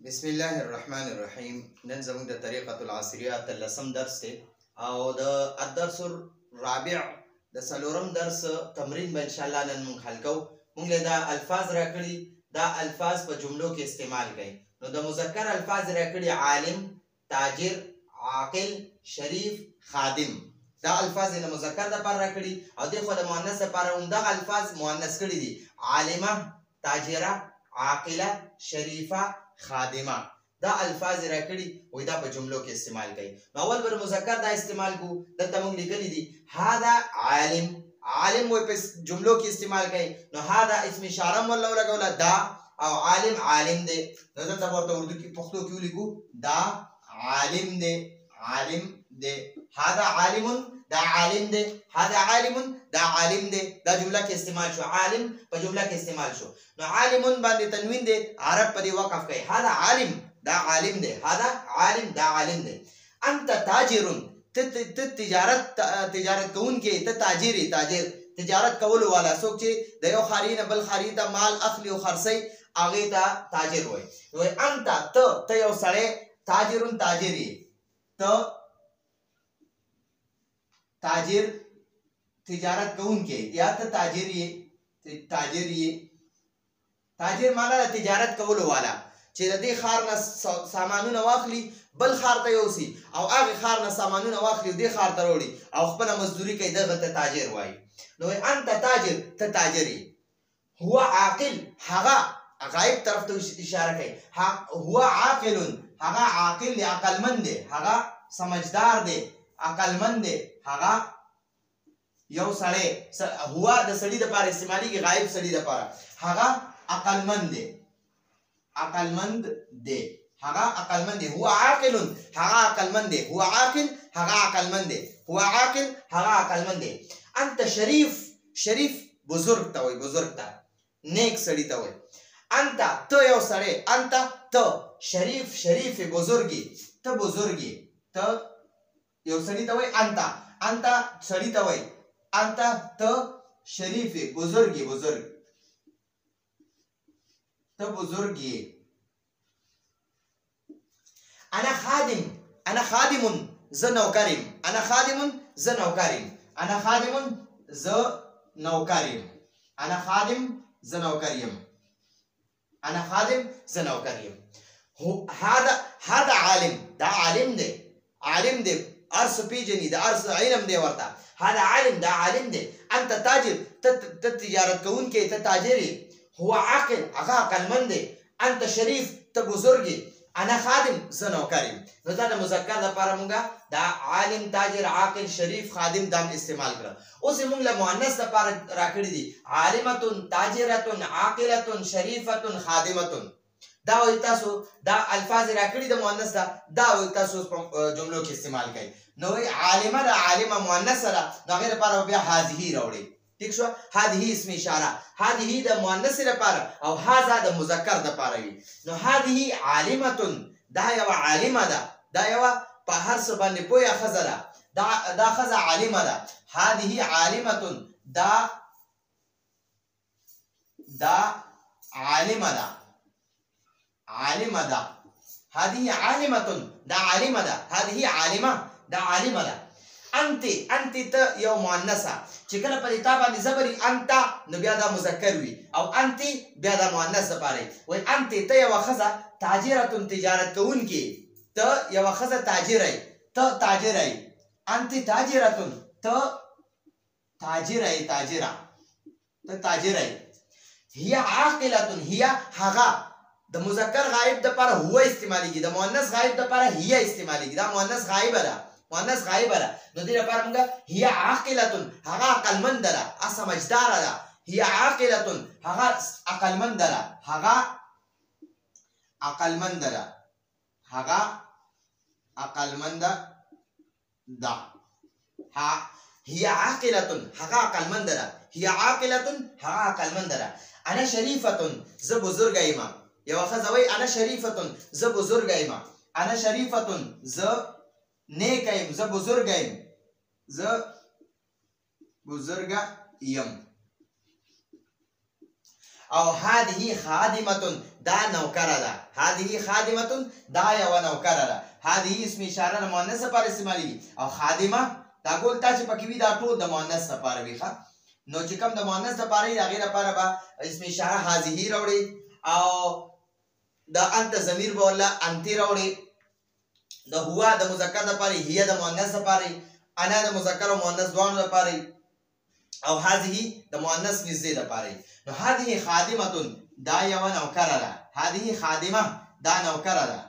بسم الله الرحمن الرحیم. نن زموږ د طریقة العصریه تلسم درس دی او د الدرس الرابع د څلورم درس تمرین به ان شاء الله نن موږ حل کوو. موږ له دا الفاظ راکړي، دا الفاظ په جملو کې استعمال کړئ. نو د مذکر الفاظ راکړي عالم، تاجر، عاقل، شریف، خادم. دا الفاظ د مذکر لپاره راکړي او د خو د مؤنث لپاره هم دا الفاظ مؤنث کړي دي: عالمه، تاجره، عاقله، شریفه، خادمه. دا الفاظ راکړي وای دا په جملو کې استعمال کړي. نو اول بر مذکر دا استعمال کو، دلته موږ لیکلي دي هذا عالم. عالم وای په جملو کې استعمال کړي. نو هذا اسم اشاره مولا لګولا دا او عالم عالم دی. نو دلته ورته اردو کې پښتو کې لیکو دا عالم دی، عالم دی. هذا عالم، دا عالم دی. هذا عالم، دا عالم دی. دا جمله کې استعمال شو. عالم په جمله کې استعمال شو. نو عالم باندې تنوین دی، عرب په دې وقف کوي. هذا عالم، دا عالم دی. هذا عالم، دا عالم دی. انت تاجر، ته تجارت کوونکی، ته تاجری. تاجر تجارت کولو والا څوک چې د یو خاري نه بل خاري ته مال اخلي او خرڅي، هغه ته تاجر وایي. وای انت، ته یو سړی، تاجرون تاجری، ته تاجر تجارت کوونکی یا ته تاجر یې. تاجر یې، تاجر معنا تجارت کولو والا چې د دې خار نه سامانونه واخلي بل خار ته یوسي او هغه خار نه سامانونه واخلي دې خار ته وړي او خپل مزدوري کوي، دغه ته تاجر وایي. نو انت تاجر، ته تاجر یې. هو عاقل، هغه غایب طرف ته اشاره کوي. هو عاقل، هغه عاقل دی، عقلمند دی، هغه سمجھدار دی، عقلمند دی. هغه یو سړی، هو د سړي د پاره استعمالي غایب سړي د پاره. هغه عقلمند دی، عقلمند دی. هغه عقلمند دی. هو عاقل، هغه عقلمند دی. هو عاقل، هغه عقلمند دی. هو عاقل، هغه عقلمند دی. انت شریف، شریف بزرگ ته وای، بزرگ ته نیک سړي ته وای. انت، ته یو سړی. انت، ته شریف، شریف بزرگی، ته بزرگی. ته یو سړي ته وای انت، انت سړي ته وای. انت، ته شریف بزرگی، بزرگ، ته بزرگ یې. انا خادم، انا خادم، زه نوکر یم. انا خادم، زه نوکر یم. انا خادم، زه نوکر یم. انا خادم، زه نوکر یم. انا خادم، زه نوکر یم. هذا عالم، دا عالم دی، عالم دی، ارس پیجنی، دا ارس علم دی ورته. هذا عالم، دا عالم دی. انت تاجر، ته تجارت کوونکی، ته تاجر یې. هو عاقل، هغه عقلمند دی. انت شریف، ته بزرگ یې. انا خادم، زه نوکر یم. نو دا د مذکر لپاره مونږه دا عالم، تاجر، عاقل، شریف، خادم دا استعمال کړه. اوس موږ له مؤنث لپاره راکړي دي عالمتون، تاجرتون، عاقلتون، شریفتون، خادمتون. دا وایي تاسو دا الفاظ راکړي د مؤنث دا وایي تاسو په جملو کې استعمال کړئ. نو عالمه دا عالمه مؤنث سره د هغې لپاره بیا هذه راوړئ. ٹھیک شو؟ هذه اسم اشاره، هذه د مؤنث لپاره او هذا د مذکر لپاره وي. نو هذه عالمتون، دا یو عالمه ده، دا یو په هر څه باندې پوهه ښځه ده. دا ښځه عالمه ده. هذه عالمتون، دا عالمه ده، عالمه ده. هذه عالمتون، دا عالمه ده. هذه عالمه، دا عالمه ده. انت، انت ته یو مؤنثه چې کله په تا باندې زبري انت نو بیا دا مذکر وي او انت بیا دا مؤنث لپاره وي. انت ته یو ښځه، تاجرتون تجارت کوونکی، ته یو ښځه تاجره، ته تاجره. انت تاجرتون، ته تاجره، تاجره، ته تاجره. هي عاقلتون، هي هغه د مذکر غایب د لپاره هو استعماليږي، د مؤنث غایب د لپاره هي استعماليږي. دا مؤنث غایبه ده، مؤنث غایبه ده. نو دې لپاره موږ هي عاقلتون، هغه عقلمند ده، سمجھدار ده. هي عاقلتون، هغه عقلمند ده، هغه عقلمند ده، هغه عقلمند ده. هي عاقلتون، هغه عقلمند ده. هي عاقلتون، هغه عقلمند ده. انا شریفتون، زه بزرګ یم. یو ښځه وایي انا شریفتون، زه بزرګ یم. انا شریفتون، زه نیک یم، زه بزرګ یم، زه بزرګ یم. او هذه خادمه دا نوکره ده هذه خادمه دا یو نوکره ده هذه اسم اشاره مؤنث لپاره استعمالي او خادمه دا ګول تا چې پکې وي دا ټول د مؤنث لپاره وي ښه نو چې کوم د مؤنث لپاره یې هغې لپاره به اسم اشاره هذه راوړي او د انت ضمیر به والله انتې راوړي د هو د مذکر لپاره هي د مؤنث لپاره انا د مذکر او مؤنث دواړو لپاره او هذه د مؤنث نږدې لپاره نو هذه خادمه دا یو نوکره ده هذه خادمه دا نوکره ده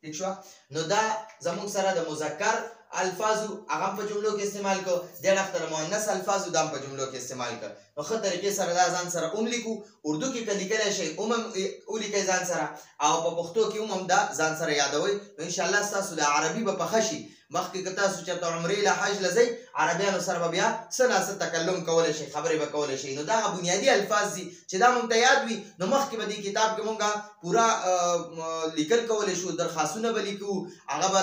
ٹھیک شو نو دا زموږ سره د مذکر الفاظو هغه په جملو کې استعمال کو د اختر مؤنث الفاظو د په جملو کې استعمال کړ نو خه طریقې سره دا ځان سره لیکو اردو کې کلی کله شي لیکي ځان سره او په پښتو کې دا ځان سره یادوي ان شاء الله تاسو د عربي په خشي مخکې که تاسو چېرته عمرې له حج له ځئ عربیانو سره به بیا څه ناڅه تکلم کولی شئ خبرې به کولی شئ نو دغه بنیادي الفاظ دي چې دا مونږ ته یاد وي نو مخکې به دې کتاب کې مونږ پوره لیکل کولی شو درخواستونه به لیکو هغه به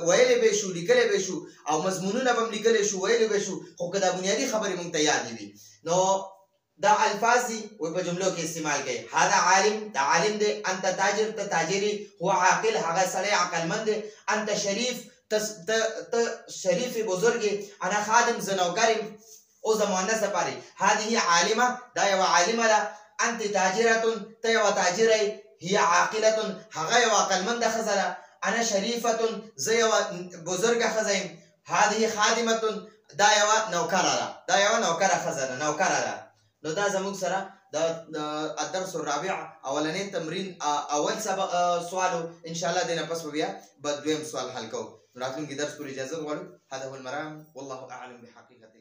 ویلی به شو لیکلی به شو او مضمونونه به هم لیکلی شو ویلی به شو خو که دا بنیادي خبرې مونږ ته یادې وي نو دا الفاظ دي وي په جملو کې استعمال کوي هذا عالم دا عالم دی انت تاجر ته تاجري هو عاقل هغه سړی عقلمند دی انت شریف ته شریف بزرګ انا خادم زه نوکر یم او زه مؤنث لپاره هذه عالمه دا یوه عالمه ده انت تاجره ته یوه تاجره هي عاقله هغه یوه عقلمنده ښځه ده انا شریفه زه یوه بزرګه ښځه یم هذه خادمه دا یوه نوکره ده دا یوه نوکره ښځه ده نوکره ده نو دا زموږ سره د الدرس الرابع اولنی تمرین اول سبق سوالو ان شاء الله دینه پس بیا به دویم سوال حل کوو راتلونکي درس پورې اجازه غواړو هذا هو المرام والله اعلم بحقیقت